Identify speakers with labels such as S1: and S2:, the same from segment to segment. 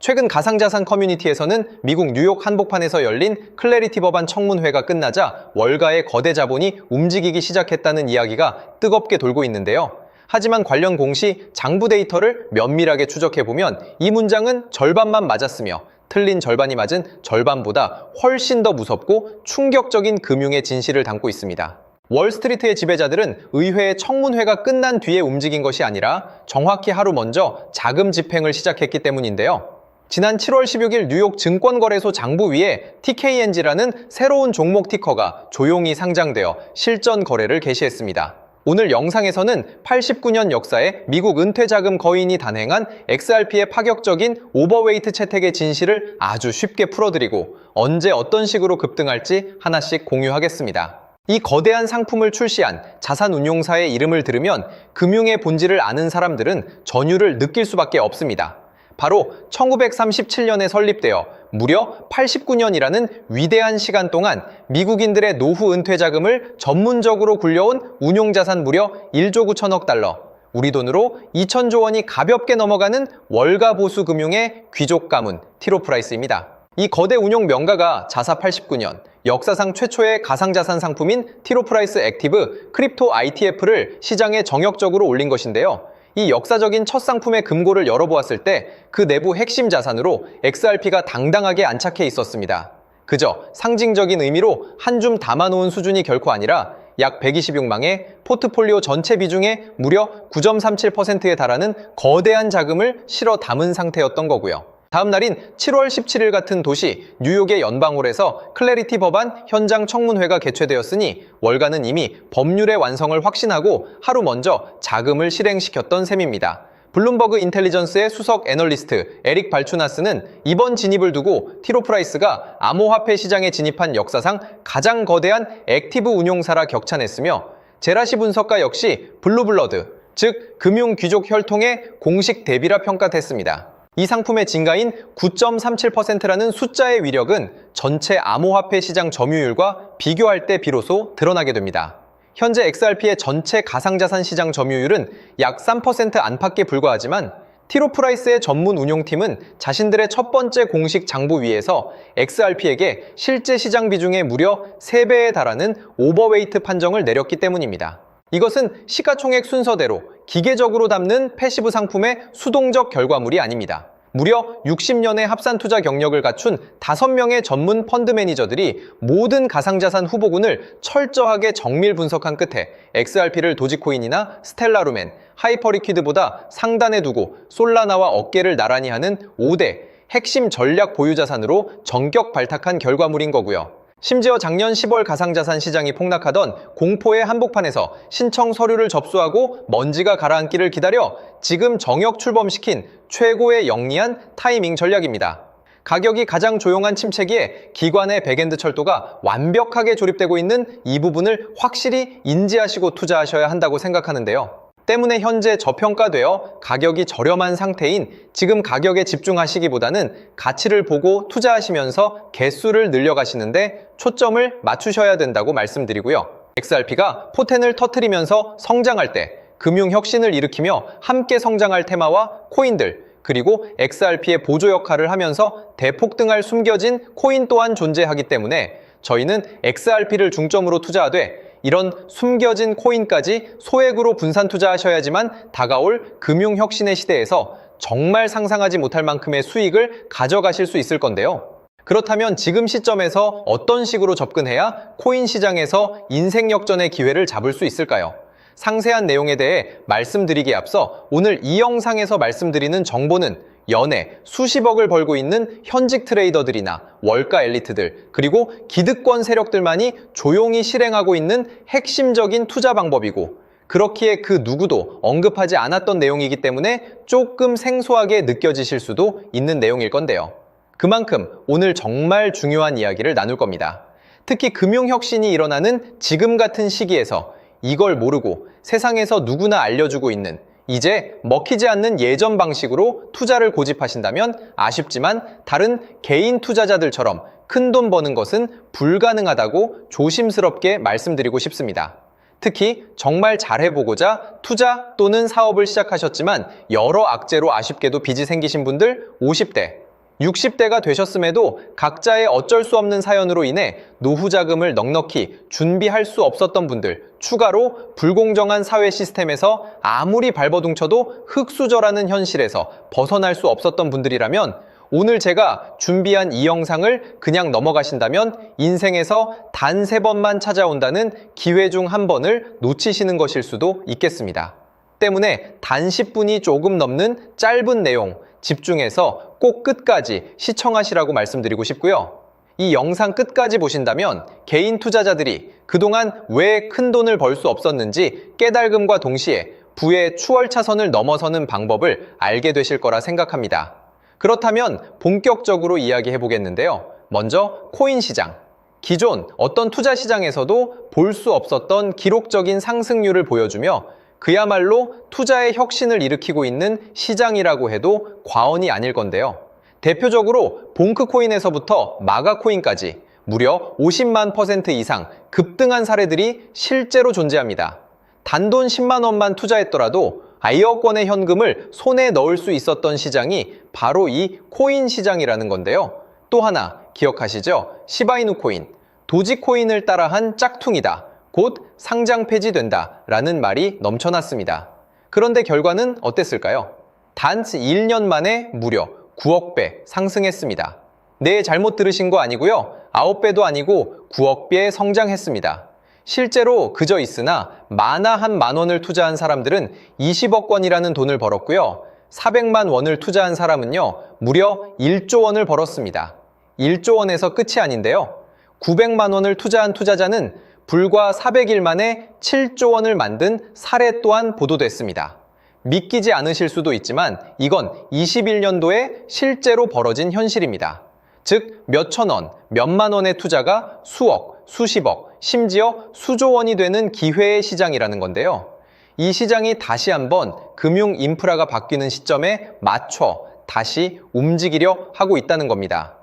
S1: 최근 가상자산 커뮤니티에서는 미국 뉴욕 한복판에서 열린 클래리티 법안 청문회가 끝나자 월가의 거대 자본이 움직이기 시작했다는 이야기가 뜨겁게 돌고 있는데요. 하지만 관련 공시, 장부 데이터를 면밀하게 추적해보면 이 문장은 절반만 맞았으며 틀린 절반이 맞은 절반보다 훨씬 더 무섭고 충격적인 금융의 진실을 담고 있습니다. 월스트리트의 지배자들은 의회의 청문회가 끝난 뒤에 움직인 것이 아니라 정확히 하루 먼저 자금 집행을 시작했기 때문인데요. 지난 7월 16일 뉴욕 증권거래소 장부 위에 TKNG라는 새로운 종목 티커가 조용히 상장되어 실전 거래를 개시했습니다. 오늘 영상에서는 89년 역사에 미국 은퇴자금 거인이 단행한 XRP의 파격적인 오버웨이트 채택의 진실을 아주 쉽게 풀어드리고 언제 어떤 식으로 급등할지 하나씩 공유하겠습니다. 이 거대한 상품을 출시한 자산운용사의 이름을 들으면 금융의 본질을 아는 사람들은 전율을 느낄 수밖에 없습니다. 바로 1937년에 설립되어 무려 89년이라는 위대한 시간 동안 미국인들의 노후 은퇴 자금을 전문적으로 굴려온 운용자산 무려 1조 9천억 달러, 우리 돈으로 2천조 원이 가볍게 넘어가는 월가 보수 금융의 귀족 가문 티로프라이스입니다. 이 거대 운용 명가가 자사 89년, 역사상 최초의 가상자산 상품인 티로프라이스 액티브 크립토 ITF를 시장에 정역적으로 올린 것인데요. 이 역사적인 첫 상품의 금고를 열어보았을 때 그 내부 핵심 자산으로 XRP가 당당하게 안착해 있었습니다. 그저 상징적인 의미로 한 줌 담아놓은 수준이 결코 아니라 약 126망의 포트폴리오 전체 비중의 무려 9.37%에 달하는 거대한 자금을 실어 담은 상태였던 거고요. 다음 날인 7월 17일 같은 도시 뉴욕의 연방홀에서 클래리티 법안 현장 청문회가 개최되었으니 월가는 이미 법률의 완성을 확신하고 하루 먼저 자금을 실행시켰던 셈입니다. 블룸버그 인텔리전스의 수석 애널리스트 에릭 발추나스는 이번 진입을 두고 티로프라이스가 암호화폐 시장에 진입한 역사상 가장 거대한 액티브 운용사라 격찬했으며 제라시 분석가 역시 블루블러드, 즉 금융 귀족 혈통의 공식 대비라 평가했습니다. 이 상품의 진가인 9.37%라는 숫자의 위력은 전체 암호화폐 시장 점유율과 비교할 때 비로소 드러나게 됩니다. 현재 XRP의 전체 가상자산 시장 점유율은 약 3% 안팎에 불과하지만 티로프라이스의 전문 운용팀은 자신들의 첫 번째 공식 장부위에서 XRP에게 실제 시장 비중의 무려 3배에 달하는 오버웨이트 판정을 내렸기 때문입니다. 이것은 시가총액 순서대로 기계적으로 담는 패시브 상품의 수동적 결과물이 아닙니다. 무려 60년의 합산 투자 경력을 갖춘 5명의 전문 펀드 매니저들이 모든 가상자산 후보군을 철저하게 정밀 분석한 끝에 XRP를 도지코인이나 스텔라루멘, 하이퍼리퀴드보다 상단에 두고 솔라나와 어깨를 나란히 하는 5대 핵심 전략 보유자산으로 전격 발탁한 결과물인 거고요. 심지어 작년 10월 가상자산 시장이 폭락하던 공포의 한복판에서 신청 서류를 접수하고 먼지가 가라앉기를 기다려 지금 정역 출범시킨 최고의 영리한 타이밍 전략입니다. 가격이 가장 조용한 침체기에 기관의 백엔드 철도가 완벽하게 조립되고 있는 이 부분을 확실히 인지하시고 투자하셔야 한다고 생각하는데요. 때문에 현재 저평가되어 가격이 저렴한 상태인 지금 가격에 집중하시기보다는 가치를 보고 투자하시면서 개수를 늘려가시는데 초점을 맞추셔야 된다고 말씀드리고요. XRP가 포텐을 터뜨리면서 성장할 때 금융혁신을 일으키며 함께 성장할 테마와 코인들, 그리고 XRP의 보조 역할을 하면서 대폭등할 숨겨진 코인 또한 존재하기 때문에 저희는 XRP를 중점으로 투자하되 이런 숨겨진 코인까지 소액으로 분산 투자하셔야지만 다가올 금융혁신의 시대에서 정말 상상하지 못할 만큼의 수익을 가져가실 수 있을 건데요. 그렇다면 지금 시점에서 어떤 식으로 접근해야 코인 시장에서 인생 역전의 기회를 잡을 수 있을까요? 상세한 내용에 대해 말씀드리기에 앞서 오늘 이 영상에서 말씀드리는 정보는 연에 수십억을 벌고 있는 현직 트레이더들이나 월가 엘리트들, 그리고 기득권 세력들만이 조용히 실행하고 있는 핵심적인 투자 방법이고 그렇기에 그 누구도 언급하지 않았던 내용이기 때문에 조금 생소하게 느껴지실 수도 있는 내용일 건데요. 그만큼 오늘 정말 중요한 이야기를 나눌 겁니다. 특히 금융혁신이 일어나는 지금 같은 시기에서 이걸 모르고 세상에서 누구나 알려주고 있는 이제 먹히지 않는 예전 방식으로 투자를 고집하신다면 아쉽지만 다른 개인 투자자들처럼 큰돈 버는 것은 불가능하다고 조심스럽게 말씀드리고 싶습니다. 특히 정말 잘해보고자 투자 또는 사업을 시작하셨지만 여러 악재로 아쉽게도 빚이 생기신 분들 50대, 60대가 되셨음에도 각자의 어쩔 수 없는 사연으로 인해 노후 자금을 넉넉히 준비할 수 없었던 분들, 추가로 불공정한 사회 시스템에서 아무리 발버둥쳐도 흙수저라는 현실에서 벗어날 수 없었던 분들이라면 오늘 제가 준비한 이 영상을 그냥 넘어가신다면 인생에서 단 3번만 찾아온다는 기회 중 한 번을 놓치시는 것일 수도 있겠습니다. 때문에 단 10분이 조금 넘는 짧은 내용 집중해서 꼭 끝까지 시청하시라고 말씀드리고 싶고요. 이 영상 끝까지 보신다면 개인 투자자들이 그동안 왜 큰 돈을 벌 수 없었는지 깨달음과 동시에 부의 추월차선을 넘어서는 방법을 알게 되실 거라 생각합니다. 그렇다면 본격적으로 이야기해 보겠는데요. 먼저 코인 시장. 기존 어떤 투자 시장에서도 볼 수 없었던 기록적인 상승률을 보여주며 그야말로 투자의 혁신을 일으키고 있는 시장이라고 해도 과언이 아닐 건데요. 대표적으로 봉크코인에서부터 마가코인까지 무려 50만 % 이상 급등한 사례들이 실제로 존재합니다. 단돈 10만 원만 투자했더라도 1억 원의 현금을 손에 넣을 수 있었던 시장이 바로 이 코인 시장이라는 건데요. 또 하나 기억하시죠? 시바이누 코인, 도지코인을 따라한 짝퉁이다. 곧 상장 폐지된다 라는 말이 넘쳐났습니다. 그런데 결과는 어땠을까요? 단 1년 만에 무려 9억 배 상승했습니다. 네, 잘못 들으신 거 아니고요. 9배도 아니고 9억 배 성장했습니다. 실제로 그저 있으나 만화 한 만 원을 투자한 사람들은 20억 원이라는 돈을 벌었고요. 400만 원을 투자한 사람은요, 무려 1조 원을 벌었습니다. 1조 원에서 끝이 아닌데요. 900만 원을 투자한 투자자는 불과 400일 만에 7조 원을 만든 사례 또한 보도됐습니다. 믿기지 않으실 수도 있지만 이건 21년도에 실제로 벌어진 현실입니다. 즉 몇천 원, 몇만 원의 투자가 수억, 수십억, 심지어 수조 원이 되는 기회의 시장이라는 건데요. 이 시장이 다시 한번 금융 인프라가 바뀌는 시점에 맞춰 다시 움직이려 하고 있다는 겁니다.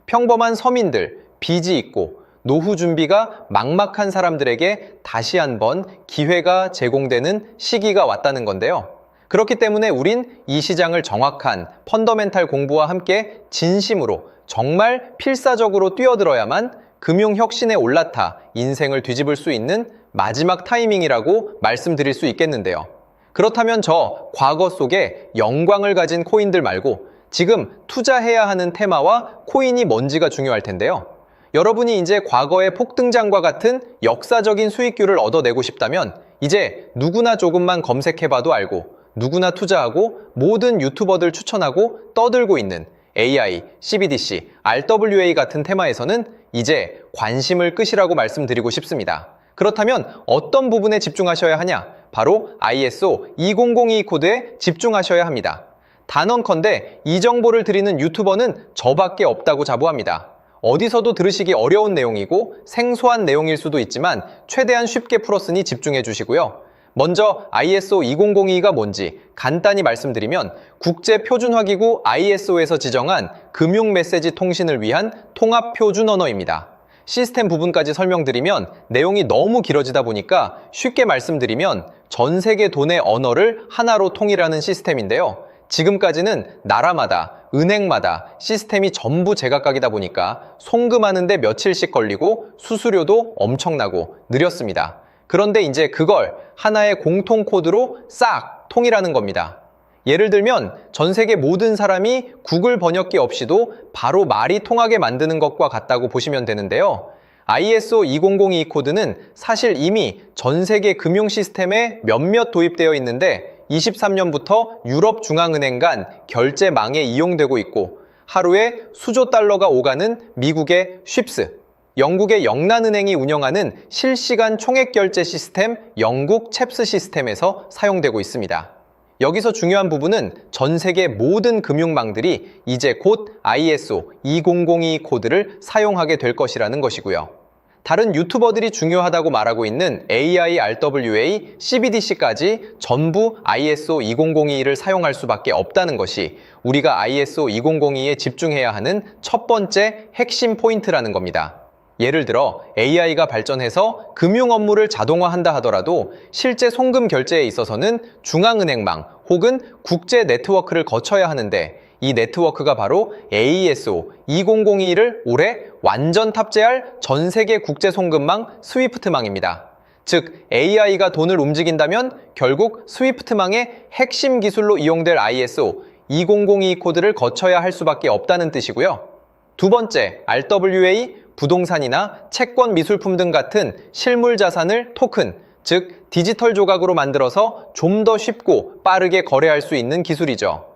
S1: 평범한 서민들, 빚이 있고 노후 준비가 막막한 사람들에게 다시 한번 기회가 제공되는 시기가 왔다는 건데요. 그렇기 때문에 우린 이 시장을 정확한 펀더멘탈 공부와 함께 진심으로 정말 필사적으로 뛰어들어야만 금융혁신에 올라타 인생을 뒤집을 수 있는 마지막 타이밍이라고 말씀드릴 수 있겠는데요. 그렇다면 저 과거 속에 영광을 가진 코인들 말고 지금 투자해야 하는 테마와 코인이 뭔지가 중요할 텐데요. 여러분이 이제 과거의 폭등장과 같은 역사적인 수익률을 얻어내고 싶다면 이제 누구나 조금만 검색해봐도 알고 누구나 투자하고 모든 유튜버들 추천하고 떠들고 있는 AI, CBDC, RWA 같은 테마에서는 이제 관심을 끄시라고 말씀드리고 싶습니다. 그렇다면 어떤 부분에 집중하셔야 하냐? 바로 ISO 2002 코드에 집중하셔야 합니다. 단언컨대 이 정보를 드리는 유튜버는 저밖에 없다고 자부합니다. 어디서도 들으시기 어려운 내용이고 생소한 내용일 수도 있지만 최대한 쉽게 풀었으니 집중해 주시고요. 먼저 ISO 2002가 뭔지 간단히 말씀드리면 국제표준화기구 ISO에서 지정한 금융메시지 통신을 위한 통합표준 언어입니다. 시스템 부분까지 설명드리면 내용이 너무 길어지다 보니까 쉽게 말씀드리면 전 세계 돈의 언어를 하나로 통일하는 시스템인데요. 지금까지는 나라마다, 은행마다 시스템이 전부 제각각이다 보니까 송금하는데 며칠씩 걸리고 수수료도 엄청나고 느렸습니다. 그런데 이제 그걸 하나의 공통 코드로 싹 통일하는 겁니다. 예를 들면 전 세계 모든 사람이 구글 번역기 없이도 바로 말이 통하게 만드는 것과 같다고 보시면 되는데요. ISO 2002 코드는 사실 이미 전 세계 금융 시스템에 몇몇 도입되어 있는데 23년부터 유럽중앙은행 간 결제망에 이용되고 있고 하루에 수조 달러가 오가는 미국의 쉽스, 영국의 영란은행이 운영하는 실시간 총액결제 시스템 영국 챕스 시스템에서 사용되고 있습니다. 여기서 중요한 부분은 전 세계 모든 금융망들이 이제 곧 ISO 2002 코드를 사용하게 될 것이라는 것이고요. 다른 유튜버들이 중요하다고 말하고 있는 AI, RWA, CBDC까지 전부 ISO 2002를 사용할 수밖에 없다는 것이 우리가 ISO 2002에 집중해야 하는 첫 번째 핵심 포인트라는 겁니다. 예를 들어 AI가 발전해서 금융 업무를 자동화한다 하더라도 실제 송금 결제에 있어서는 중앙은행망 혹은 국제 네트워크를 거쳐야 하는데 이 네트워크가 바로 AESO 2002를 올해 완전 탑재할 전 세계 국제 송금망 스위프트망입니다. 즉, AI가 돈을 움직인다면 결국 스위프트망의 핵심 기술로 이용될 ISO 2002 코드를 거쳐야 할 수밖에 없다는 뜻이고요. 두 번째, RWA, 부동산이나 채권 미술품 등 같은 실물 자산을 토큰, 즉 디지털 조각으로 만들어서 좀 더 쉽고 빠르게 거래할 수 있는 기술이죠.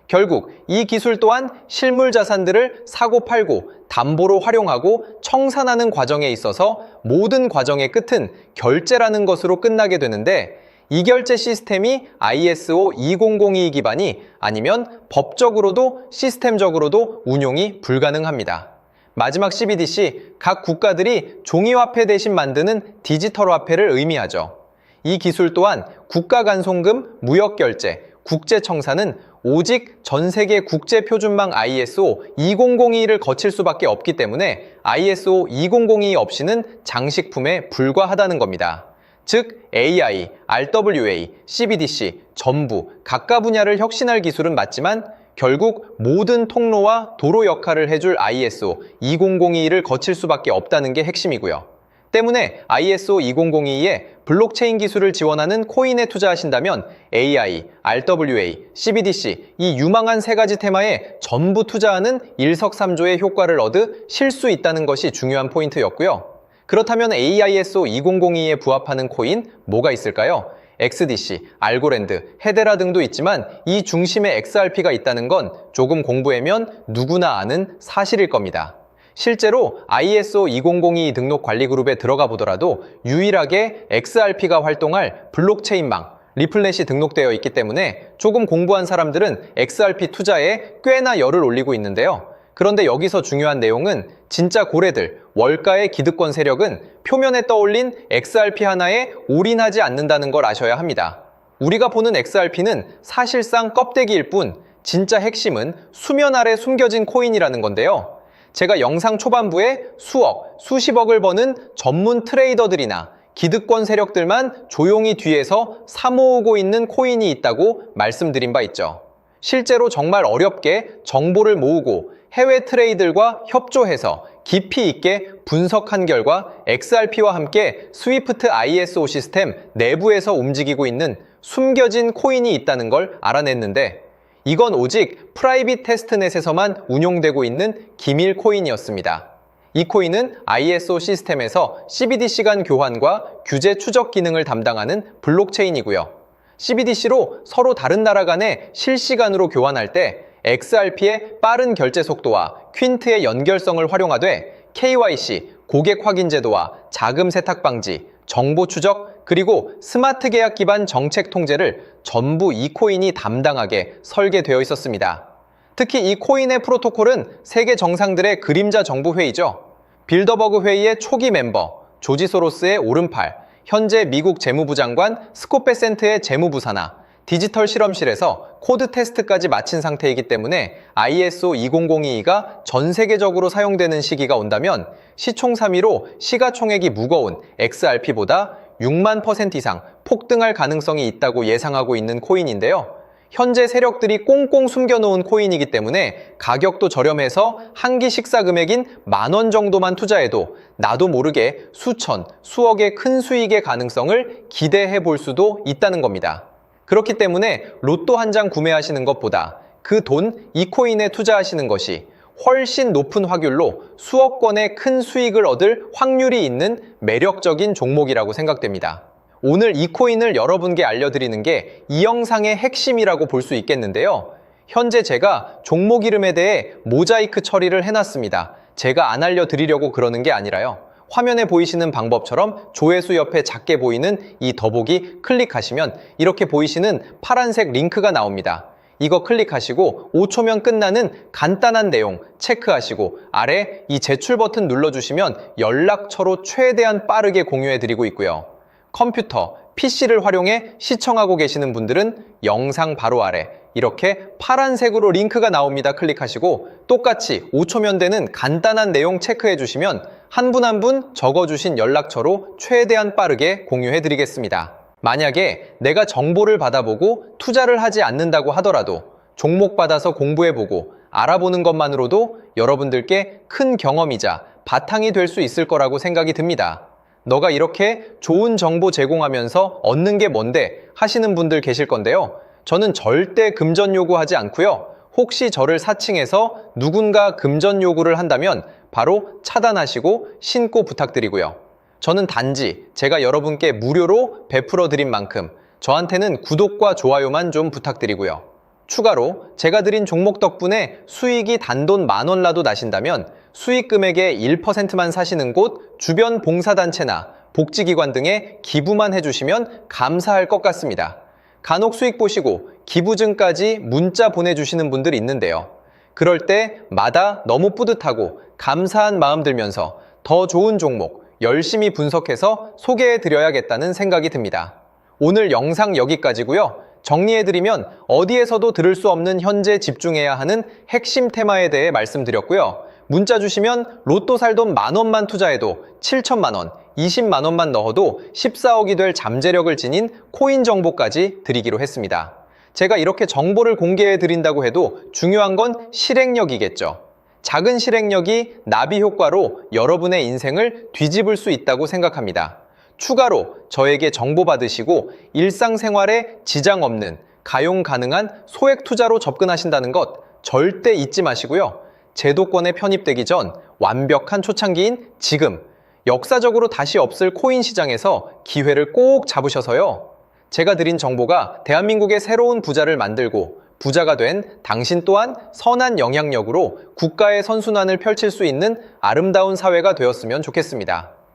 S1: 결국 이 기술 또한 실물 자산들을 사고 팔고 담보로 활용하고 청산하는 과정에 있어서 모든 과정의 끝은 결제라는 것으로 끝나게 되는데, 이 결제 시스템이 ISO 2002 기반이 아니면 법적으로도 시스템적으로도 운용이 불가능합니다. 마지막 CBDC, 각 국가들이 종이화폐 대신 만드는 디지털 화폐를 의미하죠. 이 기술 또한 국가 간 송금, 무역 결제, 국제 청산은 오직 전 세계 국제 표준망 ISO 2002를 거칠 수밖에 없기 때문에 ISO 2002 없이는 장식품에 불과하다는 겁니다. 즉, AI, RWA, CBDC 전부 각각 분야를 혁신할 기술은 맞지만 결국 모든 통로와 도로 역할을 해줄 ISO 2002를 거칠 수밖에 없다는 게 핵심이고요. 때문에 ISO 2002에 블록체인 기술을 지원하는 코인에 투자하신다면 AI, RWA, CBDC 이 유망한 세 가지 테마에 전부 투자하는 일석삼조의 효과를 얻으실 수 있다는 것이 중요한 포인트였고요. 그렇다면 AISO 2002에 부합하는 코인 뭐가 있을까요? XDC, 알고랜드, 헤데라 등도 있지만 이 중심에 XRP가 있다는 건 조금 공부하면 누구나 아는 사실일 겁니다. 실제로 ISO 2002 등록 관리 그룹에 들어가 보더라도 유일하게 XRP가 활동할 블록체인망, 리플렛이 등록되어 있기 때문에 조금 공부한 사람들은 XRP 투자에 꽤나 열을 올리고 있는데요. 그런데 여기서 중요한 내용은 진짜 고래들, 월가의 기득권 세력은 표면에 떠올린 XRP 하나에 올인하지 않는다는 걸 아셔야 합니다. 우리가 보는 XRP는 사실상 껍데기일 뿐 진짜 핵심은 수면 아래 숨겨진 코인이라는 건데요. 제가 영상 초반부에 수억, 수십억을 버는 전문 트레이더들이나 기득권 세력들만 조용히 뒤에서 사모으고 있는 코인이 있다고 말씀드린 바 있죠. 실제로 정말 어렵게 정보를 모으고 해외 트레이더들과 협조해서 깊이 있게 분석한 결과 XRP와 함께 스위프트 ISO 시스템 내부에서 움직이고 있는 숨겨진 코인이 있다는 걸 알아냈는데, 이건 오직 프라이빗 테스트넷에서만 운용되고 있는 기밀 코인이었습니다. 이 코인은 ISO 시스템에서 CBDC 간 교환과 규제 추적 기능을 담당하는 블록체인이고요. CBDC로 서로 다른 나라 간에 실시간으로 교환할 때 XRP의 빠른 결제 속도와 퀸트의 연결성을 활용하되 KYC, 고객 확인 제도와 자금 세탁 방지, 정보 추적, 그리고 스마트 계약 기반 정책 통제를 전부 이 코인이 담당하게 설계되어 있었습니다. 특히 이 코인의 프로토콜은 세계 정상들의 그림자 정부 회의죠. 빌더버그 회의의 초기 멤버, 조지 소로스의 오른팔, 현재 미국 재무부 장관 스콧 베센트의 재무부 산하, 디지털 실험실에서 코드 테스트까지 마친 상태이기 때문에 ISO 2002가 전 세계적으로 사용되는 시기가 온다면 시총삼위로 시가총액이 무거운 XRP보다 6만 % 이상 폭등할 가능성이 있다고 예상하고 있는 코인인데요. 현재 세력들이 꽁꽁 숨겨놓은 코인이기 때문에 가격도 저렴해서 한 끼 식사 금액인 10,000원 정도만 투자해도 나도 모르게 수천, 수억의 큰 수익의 가능성을 기대해 볼 수도 있다는 겁니다. 그렇기 때문에 로또 한 장 구매하시는 것보다 그 돈, 이 코인에 투자하시는 것이 훨씬 높은 확률로 수억 건의 큰 수익을 얻을 확률이 있는 매력적인 종목이라고 생각됩니다. 오늘 이 코인을 여러분께 알려드리는 게 이 영상의 핵심이라고 볼 수 있겠는데요. 현재 제가 종목 이름에 대해 모자이크 처리를 해놨습니다. 제가 안 알려드리려고 그러는 게 아니라요. 화면에 보이시는 방법처럼 조회수 옆에 작게 보이는 이 더보기 클릭하시면 이렇게 보이시는 파란색 링크가 나옵니다. 이거 클릭하시고 5초면 끝나는 간단한 내용 체크하시고 아래 이 제출 버튼 눌러주시면 연락처로 최대한 빠르게 공유해드리고 있고요. 컴퓨터, PC를 활용해 시청하고 계시는 분들은 영상 바로 아래 이렇게 파란색으로 링크가 나옵니다. 클릭하시고 똑같이 5초면 되는 간단한 내용 체크해 주시면 한 분 한 분 적어주신 연락처로 최대한 빠르게 공유해 드리겠습니다. 만약에 내가 정보를 받아보고 투자를 하지 않는다고 하더라도 종목받아서 공부해보고 알아보는 것만으로도 여러분들께 큰 경험이자 바탕이 될 수 있을 거라고 생각이 듭니다. 너가 이렇게 좋은 정보 제공하면서 얻는 게 뭔데 하시는 분들 계실 건데요. 저는 절대 금전 요구하지 않고요. 혹시 저를 사칭해서 누군가 금전 요구를 한다면 바로 차단하시고 신고 부탁드리고요. 저는 단지 제가 여러분께 무료로 베풀어 드린 만큼 저한테는 구독과 좋아요만 좀 부탁드리고요. 추가로 제가 드린 종목 덕분에 수익이 단돈 10,000원라도 나신다면 수익 금액의 1%만 사시는 곳 주변 봉사단체나 복지기관 등에 기부만 해주시면 감사할 것 같습니다. 간혹 수익 보시고 기부증까지 문자 보내주시는 분들이 있는데요. 그럴 때마다 너무 뿌듯하고 감사한 마음 들면서 더 좋은 종목 열심히 분석해서 소개해드려야겠다는 생각이 듭니다. 오늘 영상 여기까지고요. 정리해드리면 어디에서도 들을 수 없는 현재 집중해야 하는 핵심 테마에 대해 말씀드렸고요. 문자 주시면 로또 살 돈 10,000원만 투자해도 7천만 원, 20만 원만 넣어도 14억이 될 잠재력을 지닌 코인 정보까지 드리기로 했습니다. 제가 이렇게 정보를 공개해 드린다고 해도 중요한 건 실행력이겠죠. 작은 실행력이 나비 효과로 여러분의 인생을 뒤집을 수 있다고 생각합니다. 추가로 저에게 정보 받으시고 일상생활에 지장 없는 가용 가능한 소액 투자로 접근하신다는 것 절대 잊지 마시고요. 제도권에 편입되기 전 완벽한 초창기인 지금 역사적으로 다시 없을 코인 시장에서 기회를 꼭 잡으셔서요. 제가 드린 정보가 대한민국의 새로운 부자를 만들고 부자가 된 당신 또한 선한 영향력으로 국가의 선순환을 펼칠 수 있는 아름다운 사회가 되었으면 좋겠습니다.